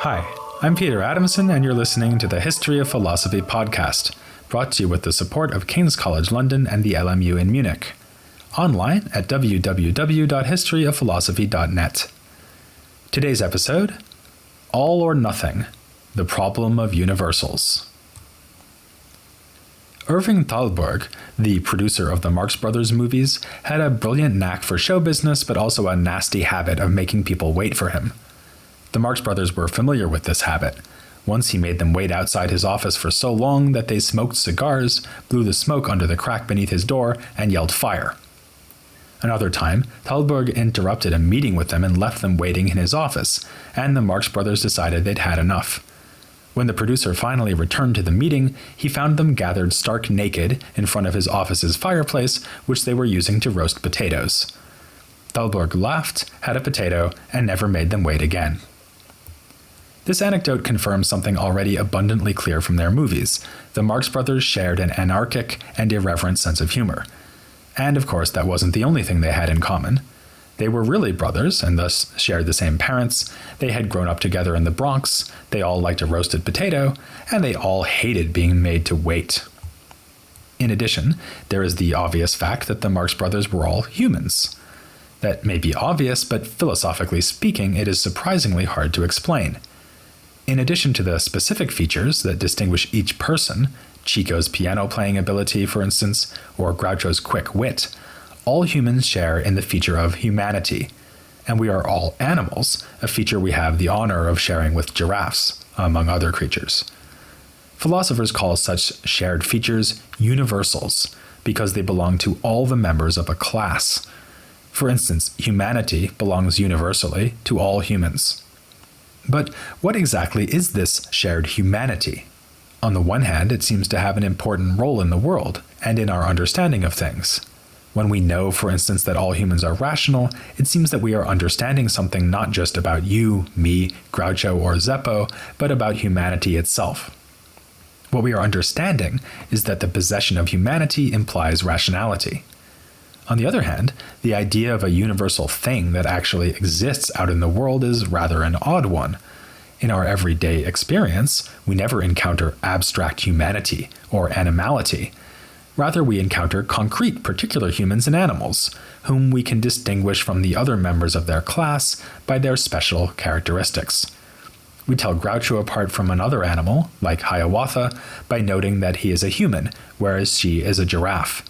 Hi, I'm Peter Adamson, and you're listening to the History of Philosophy podcast, brought to you with the support of King's College London and the LMU in Munich. Online at www.historyofphilosophy.net. Today's episode, All or Nothing, the Problem of Universals. Irving Thalberg, the producer of the Marx Brothers movies, had a brilliant knack for show business, but also a nasty habit of making people wait for him. The Marx Brothers were familiar with this habit. Once he made them wait outside his office for so long that they smoked cigars, blew the smoke under the crack beneath his door, and yelled fire. Another time, Thalberg interrupted a meeting with them and left them waiting in his office, and the Marx Brothers decided they'd had enough. When the producer finally returned to the meeting, he found them gathered stark naked in front of his office's fireplace, which they were using to roast potatoes. Thalberg laughed, had a potato, and never made them wait again. This anecdote confirms something already abundantly clear from their movies. The Marx Brothers shared an anarchic and irreverent sense of humor. And of course, that wasn't the only thing they had in common. They were really brothers, and thus shared the same parents. They had grown up together in the Bronx, they all liked a roasted potato, and they all hated being made to wait. In addition, there is the obvious fact that the Marx Brothers were all humans. That may be obvious, but philosophically speaking, it is surprisingly hard to explain. In addition to the specific features that distinguish each person, Chico's piano-playing ability, for instance, or Groucho's quick wit, all humans share in the feature of humanity, and we are all animals, a feature we have the honor of sharing with giraffes, among other creatures. Philosophers call such shared features universals, because they belong to all the members of a class. For instance, humanity belongs universally to all humans. But what exactly is this shared humanity? On the one hand, it seems to have an important role in the world and in our understanding of things. When we know, for instance, that all humans are rational, it seems that we are understanding something not just about you, me, Groucho, or Zeppo, but about humanity itself. What we are understanding is that the possession of humanity implies rationality. On the other hand, the idea of a universal thing that actually exists out in the world is rather an odd one. In our everyday experience, we never encounter abstract humanity or animality. Rather, we encounter concrete particular humans and animals, whom we can distinguish from the other members of their class by their special characteristics. We tell Groucho apart from another animal, like Hiawatha, by noting that he is a human, whereas she is a giraffe.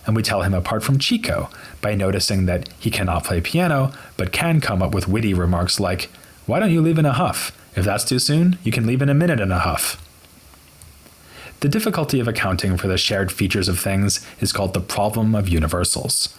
And we tell him apart from Chico by noticing that he cannot play piano, but can come up with witty remarks like, "Why don't you leave in a huff? If that's too soon, you can leave in a minute and a huff." The difficulty of accounting for the shared features of things is called the problem of universals.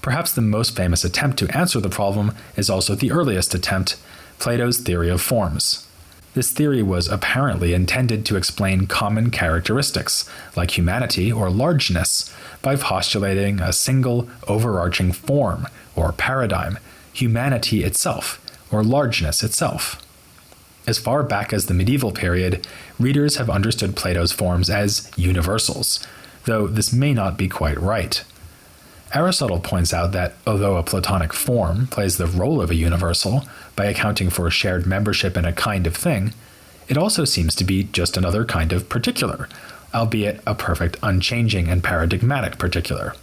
Perhaps the most famous attempt to answer the problem is also the earliest attempt, Plato's theory of forms. This theory was apparently intended to explain common characteristics, like humanity or largeness, by postulating a single overarching form, or paradigm, humanity itself, or largeness itself. As far back as the medieval period, readers have understood Plato's forms as universals, though this may not be quite right. Aristotle points out that although a Platonic form plays the role of a universal by accounting for shared membership in a kind of thing, it also seems to be just another kind of particular, albeit a perfect unchanging and paradigmatic particular.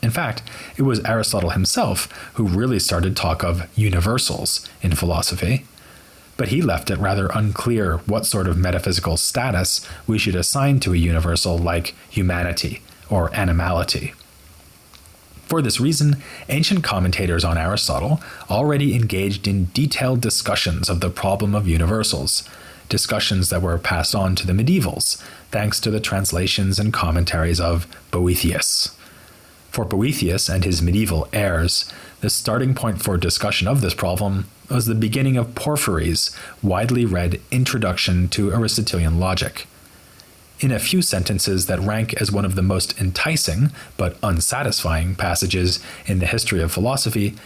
In fact, it was Aristotle himself who really started talk of universals in philosophy, but he left it rather unclear what sort of metaphysical status we should assign to a universal like humanity or animality. For this reason, ancient commentators on Aristotle already engaged in detailed discussions of the problem of universals, discussions that were passed on to the medievals, thanks to the translations and commentaries of Boethius. For Boethius and his medieval heirs, the starting point for discussion of this problem was the beginning of Porphyry's widely read Introduction to Aristotelian Logic. In a few sentences that rank as one of the most enticing but unsatisfying passages in the history of philosophy,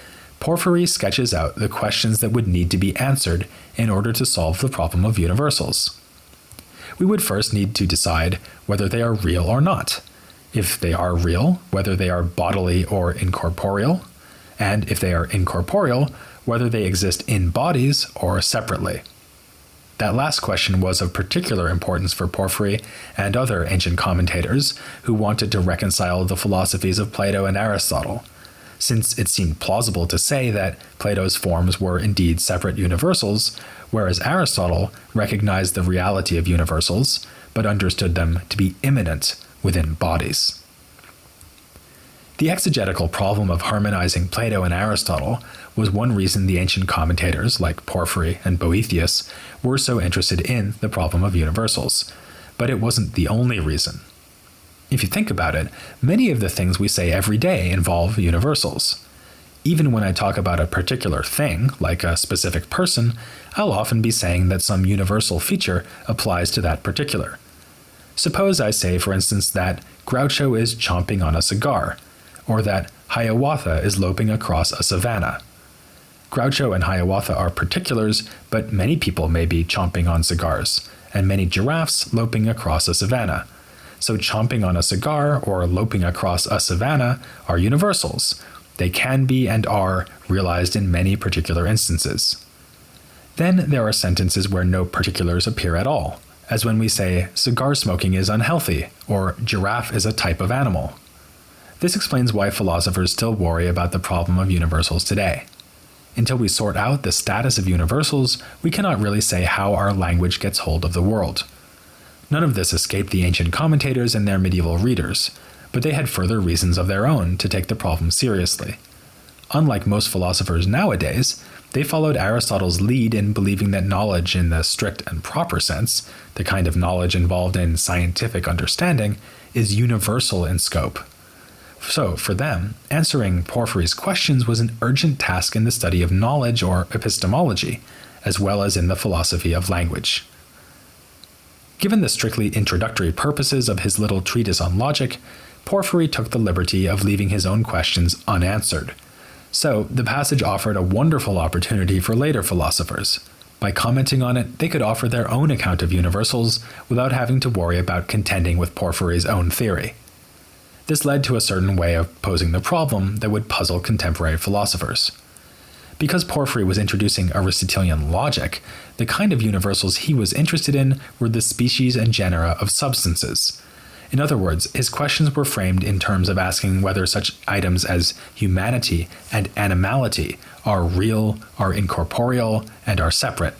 Porphyry sketches out the questions that would need to be answered in order to solve the problem of universals. We would first need to decide whether they are real or not. If they are real, whether they are bodily or incorporeal, and if they are incorporeal, whether they exist in bodies or separately. That last question was of particular importance for Porphyry and other ancient commentators who wanted to reconcile the philosophies of Plato and Aristotle, since it seemed plausible to say that Plato's forms were indeed separate universals, whereas Aristotle recognized the reality of universals, but understood them to be immanent within bodies. The exegetical problem of harmonizing Plato and Aristotle was one reason the ancient commentators, like Porphyry and Boethius, were so interested in the problem of universals, but it wasn't the only reason. If you think about it, many of the things we say every day involve universals. Even when I talk about a particular thing, like a specific person, I'll often be saying that some universal feature applies to that particular. Suppose I say, for instance, that Groucho is chomping on a cigar, or that Hiawatha is loping across a savanna. Groucho and Hiawatha are particulars, but many people may be chomping on cigars, and many giraffes loping across a savanna. So chomping on a cigar or loping across a savanna are universals. They can be and are realized in many particular instances. Then there are sentences where no particulars appear at all, as when we say cigar smoking is unhealthy, or giraffe is a type of animal. This explains why philosophers still worry about the problem of universals today. Until we sort out the status of universals, we cannot really say how our language gets hold of the world. None of this escaped the ancient commentators and their medieval readers, but they had further reasons of their own to take the problem seriously. Unlike most philosophers nowadays, they followed Aristotle's lead in believing that knowledge in the strict and proper sense, the kind of knowledge involved in scientific understanding, is universal in scope. So, for them, answering Porphyry's questions was an urgent task in the study of knowledge or epistemology, as well as in the philosophy of language. Given the strictly introductory purposes of his little treatise on logic, Porphyry took the liberty of leaving his own questions unanswered. So, the passage offered a wonderful opportunity for later philosophers. By commenting on it, they could offer their own account of universals without having to worry about contending with Porphyry's own theory. This led to a certain way of posing the problem that would puzzle contemporary philosophers. Because Porphyry was introducing Aristotelian logic, the kind of universals he was interested in were the species and genera of substances. In other words, his questions were framed in terms of asking whether such items as humanity and animality are real, are incorporeal, and are separate.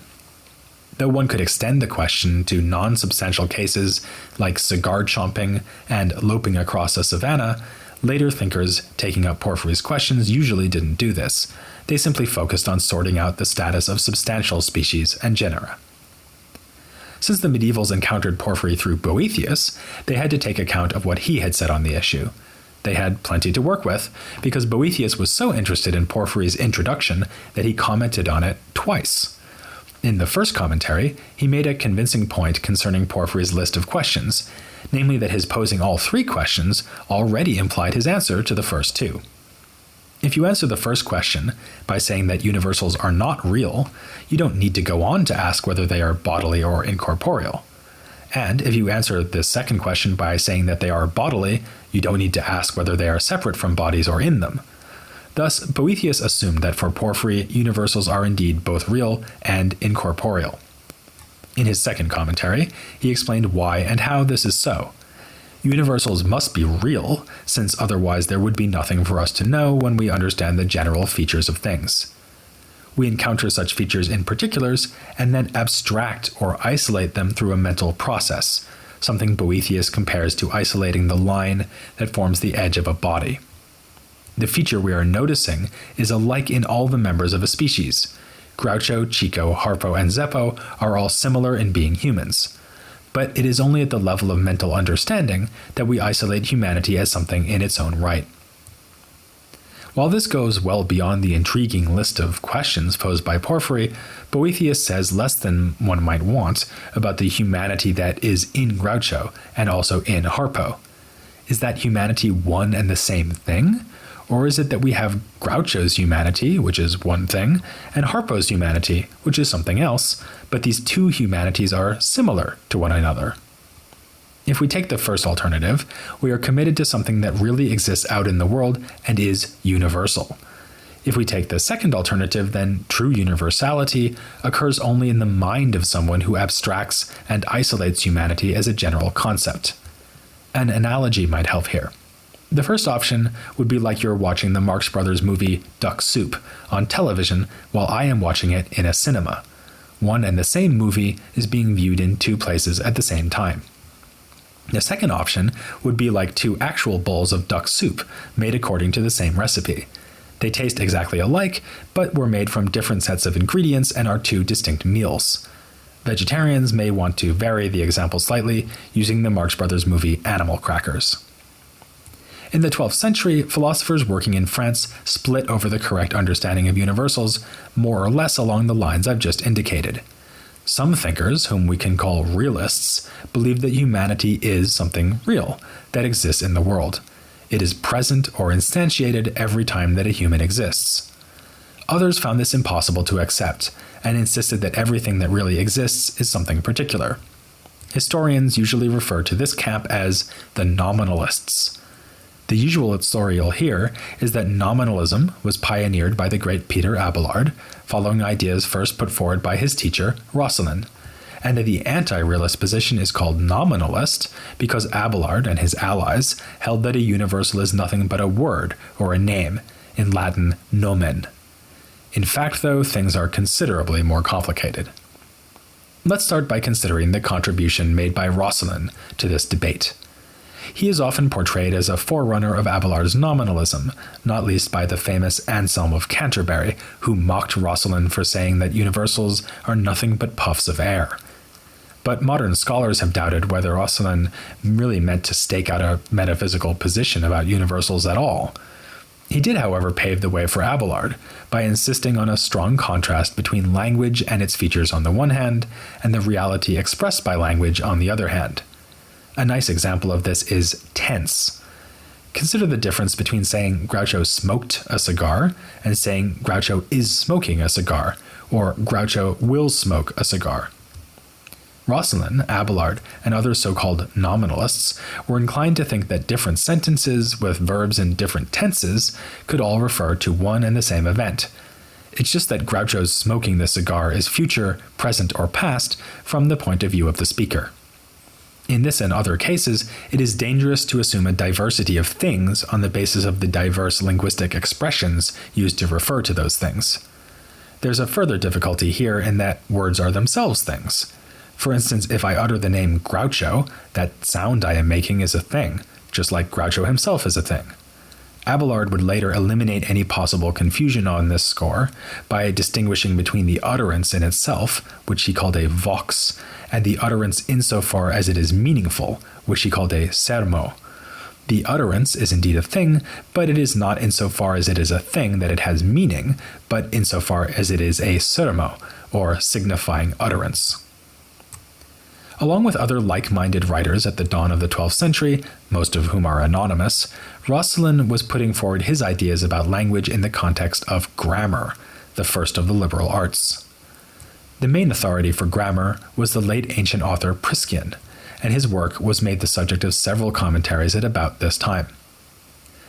Though one could extend the question to non-substantial cases like cigar chomping and loping across a savanna, later thinkers taking up Porphyry's questions usually didn't do this. They simply focused on sorting out the status of substantial species and genera. Since the medievals encountered Porphyry through Boethius, they had to take account of what he had said on the issue. They had plenty to work with, because Boethius was so interested in Porphyry's introduction that he commented on it twice. In the first commentary, he made a convincing point concerning Porphyry's list of questions, namely that his posing all three questions already implied his answer to the first two. If you answer the first question by saying that universals are not real, you don't need to go on to ask whether they are bodily or incorporeal. And if you answer the second question by saying that they are bodily, you don't need to ask whether they are separate from bodies or in them. Thus, Boethius assumed that for Porphyry, universals are indeed both real and incorporeal. In his second commentary, he explained why and how this is so. Universals must be real, since otherwise there would be nothing for us to know when we understand the general features of things. We encounter such features in particulars, and then abstract or isolate them through a mental process, something Boethius compares to isolating the line that forms the edge of a body. The feature we are noticing is alike in all the members of a species. Groucho, Chico, Harpo, and Zeppo are all similar in being humans. But it is only at the level of mental understanding that we isolate humanity as something in its own right. While this goes well beyond the intriguing list of questions posed by Porphyry, Boethius says less than one might want about the humanity that is in Groucho and also in Harpo. Is that humanity one and the same thing? Or is it that we have Groucho's humanity, which is one thing, and Harpo's humanity, which is something else, but these two humanities are similar to one another? If we take the first alternative, we are committed to something that really exists out in the world and is universal. If we take the second alternative, then true universality occurs only in the mind of someone who abstracts and isolates humanity as a general concept. An analogy might help here. The first option would be like you're watching the Marx Brothers movie Duck Soup on television while I am watching it in a cinema. One and the same movie is being viewed in two places at the same time. The second option would be like two actual bowls of duck soup made according to the same recipe. They taste exactly alike, but were made from different sets of ingredients and are two distinct meals. Vegetarians may want to vary the example slightly using the Marx Brothers movie Animal Crackers. In the 12th century, philosophers working in France split over the correct understanding of universals, more or less along the lines I've just indicated. Some thinkers, whom we can call realists, believe that humanity is something real that exists in the world. It is present or instantiated every time that a human exists. Others found this impossible to accept and insisted that everything that really exists is something particular. Historians usually refer to this camp as the nominalists. The usual story you'll hear is that nominalism was pioneered by the great Peter Abelard, following ideas first put forward by his teacher, Roscelin, and that the anti-realist position is called nominalist because Abelard and his allies held that a universal is nothing but a word or a name, in Latin nomen. In fact, though, things are considerably more complicated. Let's start by considering the contribution made by Roscelin to this debate. He is often portrayed as a forerunner of Abelard's nominalism, not least by the famous Anselm of Canterbury, who mocked Roscelin for saying that universals are nothing but puffs of air. But modern scholars have doubted whether Roscelin really meant to stake out a metaphysical position about universals at all. He did, however, pave the way for Abelard by insisting on a strong contrast between language and its features on the one hand, and the reality expressed by language on the other hand. A nice example of this is tense. Consider the difference between saying Groucho smoked a cigar and saying Groucho is smoking a cigar, or Groucho will smoke a cigar. Roscelin, Abelard, and other so-called nominalists were inclined to think that different sentences with verbs in different tenses could all refer to one and the same event. It's just that Groucho's smoking the cigar is future, present, or past from the point of view of the speaker. In this and other cases, it is dangerous to assume a diversity of things on the basis of the diverse linguistic expressions used to refer to those things. There's a further difficulty here in that words are themselves things. For instance, if I utter the name Groucho, that sound I am making is a thing, just like Groucho himself is a thing. Abelard would later eliminate any possible confusion on this score by distinguishing between the utterance in itself, which he called a vox, and the utterance insofar as it is meaningful, which he called a sermo. The utterance is indeed a thing, but it is not insofar as it is a thing that it has meaning, but insofar as it is a sermo, or signifying utterance. Along with other like-minded writers at the dawn of the 12th century, most of whom are anonymous, Roscelin was putting forward his ideas about language in the context of grammar, the first of the liberal arts. The main authority for grammar was the late ancient author Priscian, and his work was made the subject of several commentaries at about this time.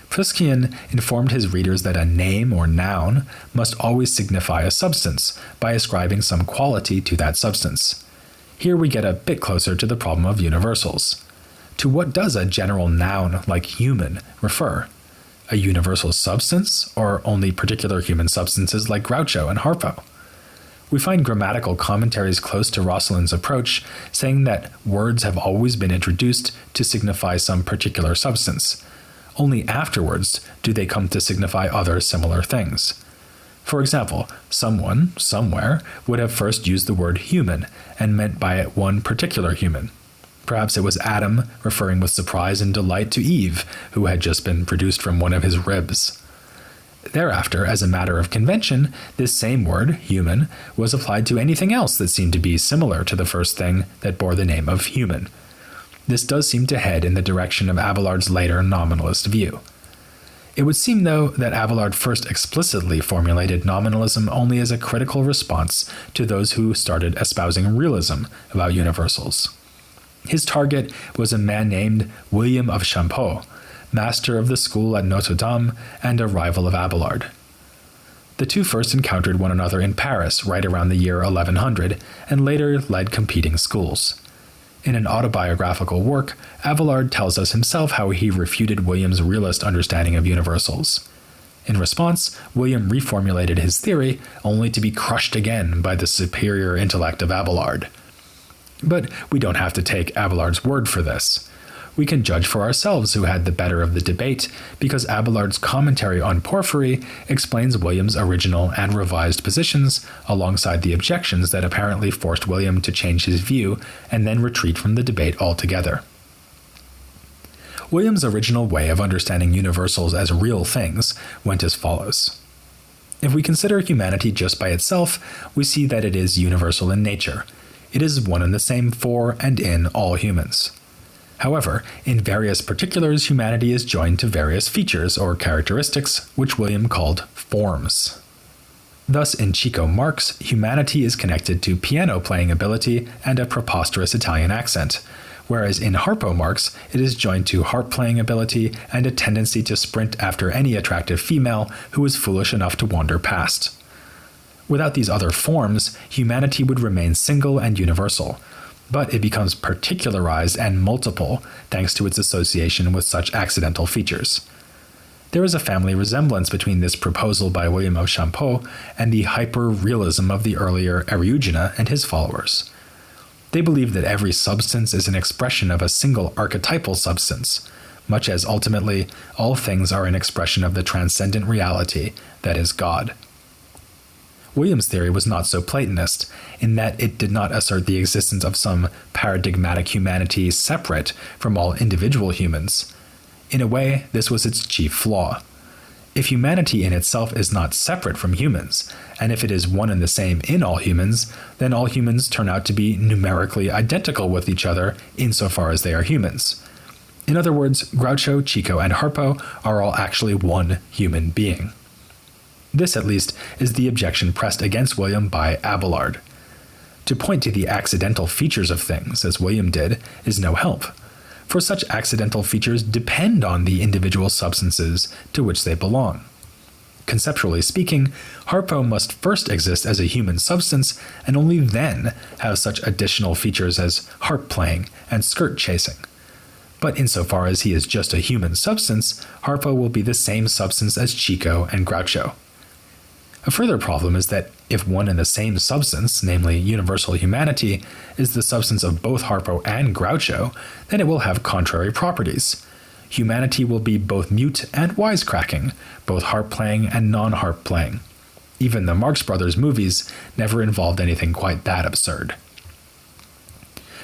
Priscian informed his readers that a name or noun must always signify a substance by ascribing some quality to that substance. Here we get a bit closer to the problem of universals. To what does a general noun like human refer? A universal substance, or only particular human substances like Groucho and Harpo? We find grammatical commentaries close to Roscelin's approach, saying that words have always been introduced to signify some particular substance. Only afterwards do they come to signify other similar things. For example, someone, somewhere, would have first used the word human and meant by it one particular human. Perhaps it was Adam referring with surprise and delight to Eve, who had just been produced from one of his ribs. Thereafter, as a matter of convention, this same word, human, was applied to anything else that seemed to be similar to the first thing that bore the name of human. This does seem to head in the direction of Abelard's later nominalist view. It would seem, though, that Abelard first explicitly formulated nominalism only as a critical response to those who started espousing realism about universals. His target was a man named William of Champeaux, master of the school at Notre Dame and a rival of Abelard. The two first encountered one another in Paris right around the year 1100, and later led competing schools. In an autobiographical work, Abelard tells us himself how he refuted William's realist understanding of universals. In response, William reformulated his theory, only to be crushed again by the superior intellect of Abelard. But we don't have to take Abelard's word for this. We can judge for ourselves who had the better of the debate, because Abelard's commentary on Porphyry explains William's original and revised positions, alongside the objections that apparently forced William to change his view and then retreat from the debate altogether. William's original way of understanding universals as real things went as follows. If we consider humanity just by itself, we see that it is universal in nature. It is one and the same for and in all humans. However, in various particulars, humanity is joined to various features or characteristics, which William called forms. Thus, in Chico Marx, humanity is connected to piano playing ability and a preposterous Italian accent, whereas in Harpo Marx, it is joined to harp playing ability and a tendency to sprint after any attractive female who is foolish enough to wander past. Without these other forms, humanity would remain single and universal, but it becomes particularized and multiple thanks to its association with such accidental features. There is a family resemblance between this proposal by William of Champeaux and the hyper-realism of the earlier Eriugena and his followers. They believe that every substance is an expression of a single archetypal substance, much as ultimately all things are an expression of the transcendent reality that is God. William's theory was not so Platonist, in that it did not assert the existence of some paradigmatic humanity separate from all individual humans. In a way, this was its chief flaw. If humanity in itself is not separate from humans, and if it is one and the same in all humans, then all humans turn out to be numerically identical with each other insofar as they are humans. In other words, Groucho, Chico, and Harpo are all actually one human being. This, at least, is the objection pressed against William by Abelard. To point to the accidental features of things, as William did, is no help, for such accidental features depend on the individual substances to which they belong. Conceptually speaking, Harpo must first exist as a human substance and only then have such additional features as harp playing and skirt chasing. But insofar as he is just a human substance, Harpo will be the same substance as Chico and Groucho. A further problem is that if one and the same substance, namely universal humanity, is the substance of both Harpo and Groucho, then it will have contrary properties. Humanity will be both mute and wisecracking, both harp-playing and non-harp playing. Even the Marx Brothers movies never involved anything quite that absurd.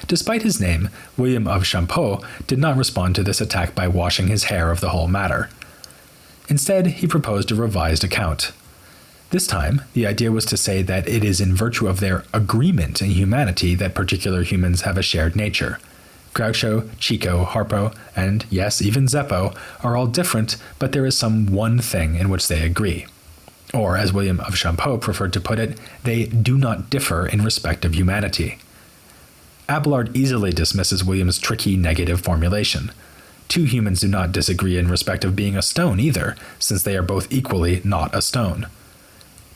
Despite his name, William of Champeaux did not respond to this attack by washing his hair of the whole matter. Instead, he proposed a revised account. This time, the idea was to say that it is in virtue of their agreement in humanity that particular humans have a shared nature. Groucho, Chico, Harpo, and yes, even Zeppo are all different, but there is some one thing in which they agree. Or, as William of Champeaux preferred to put it, they do not differ in respect of humanity. Abelard easily dismisses William's tricky negative formulation. Two humans do not disagree in respect of being a stone either, since they are both equally not a stone.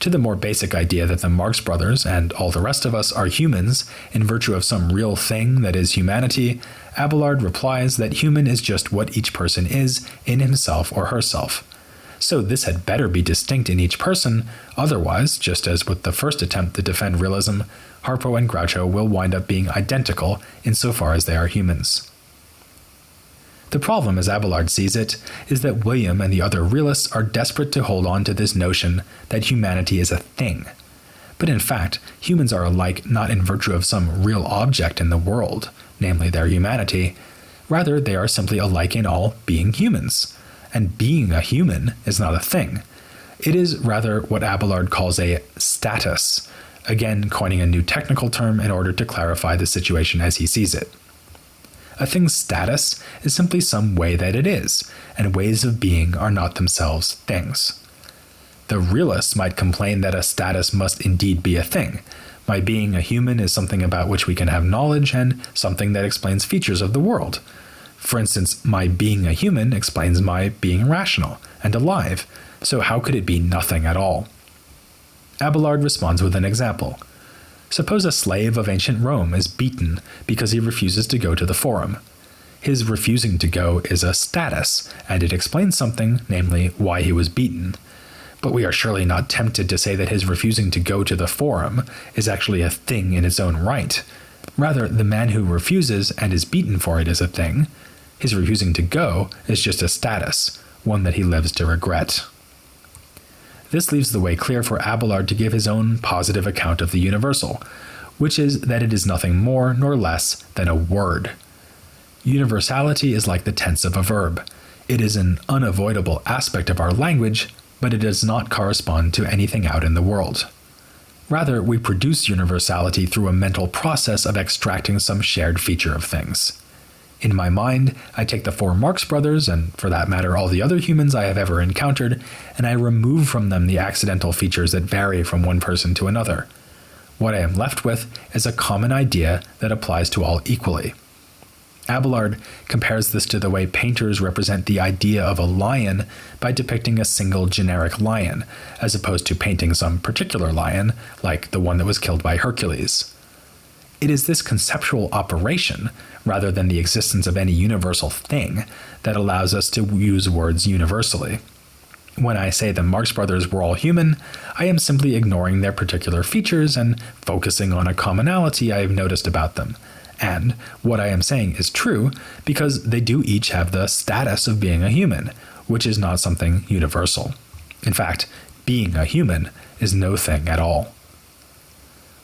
To the more basic idea that the Marx Brothers and all the rest of us are humans in virtue of some real thing that is humanity, Abelard replies that human is just what each person is in himself or herself. So this had better be distinct in each person, otherwise, just as with the first attempt to defend realism, Harpo and Groucho will wind up being identical insofar as they are humans. The problem, as Abelard sees it, is that William and the other realists are desperate to hold on to this notion that humanity is a thing. But in fact, humans are alike not in virtue of some real object in the world, namely their humanity. Rather, they are simply alike in all being humans. And being a human is not a thing. It is rather what Abelard calls a status, again coining a new technical term in order to clarify the situation as he sees it. A thing's status is simply some way that it is, and ways of being are not themselves things. The realists might complain that a status must indeed be a thing. My being a human is something about which we can have knowledge and something that explains features of the world. For instance, my being a human explains my being rational and alive, so how could it be nothing at all? Abelard responds with an example. Suppose a slave of ancient Rome is beaten because he refuses to go to the forum. His refusing to go is a status, and it explains something, namely why he was beaten. But we are surely not tempted to say that his refusing to go to the forum is actually a thing in its own right. Rather, the man who refuses and is beaten for it is a thing. His refusing to go is just a status, one that he lives to regret. This leaves the way clear for Abelard to give his own positive account of the universal, which is that it is nothing more nor less than a word. Universality is like the tense of a verb. It is an unavoidable aspect of our language, but it does not correspond to anything out in the world. Rather, we produce universality through a mental process of extracting some shared feature of things. In my mind, I take the four Marx Brothers, and for that matter all the other humans I have ever encountered, and I remove from them the accidental features that vary from one person to another. What I am left with is a common idea that applies to all equally. Abelard compares this to the way painters represent the idea of a lion by depicting a single generic lion, as opposed to painting some particular lion, like the one that was killed by Hercules. It is this conceptual operation, rather than the existence of any universal thing, that allows us to use words universally. When I say the Marx Brothers were all human, I am simply ignoring their particular features and focusing on a commonality I have noticed about them. And what I am saying is true because they do each have the status of being a human, which is not something universal. In fact, being a human is no thing at all.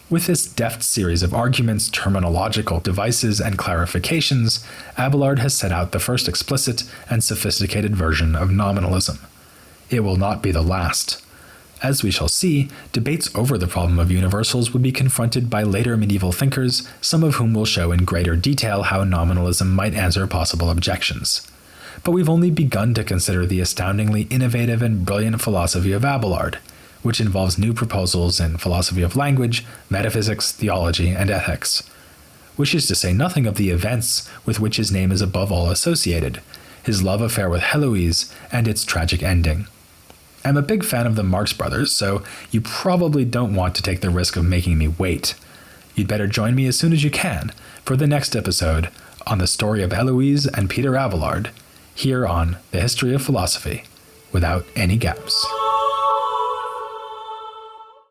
With this deft series of arguments, terminological devices, and clarifications, Abelard has set out the first explicit and sophisticated version of nominalism. It will not be the last. As we shall see, debates over the problem of universals would be confronted by later medieval thinkers, some of whom will show in greater detail how nominalism might answer possible objections. But we've only begun to consider the astoundingly innovative and brilliant philosophy of Abelard, which involves new proposals in philosophy of language, metaphysics, theology, and ethics. Which is to say nothing of the events with which his name is above all associated, his love affair with Heloise, and its tragic ending. I'm a big fan of the Marx Brothers, so you probably don't want to take the risk of making me wait. You'd better join me as soon as you can for the next episode on the story of Heloise and Peter Abelard, here on The History of Philosophy, without any gaps.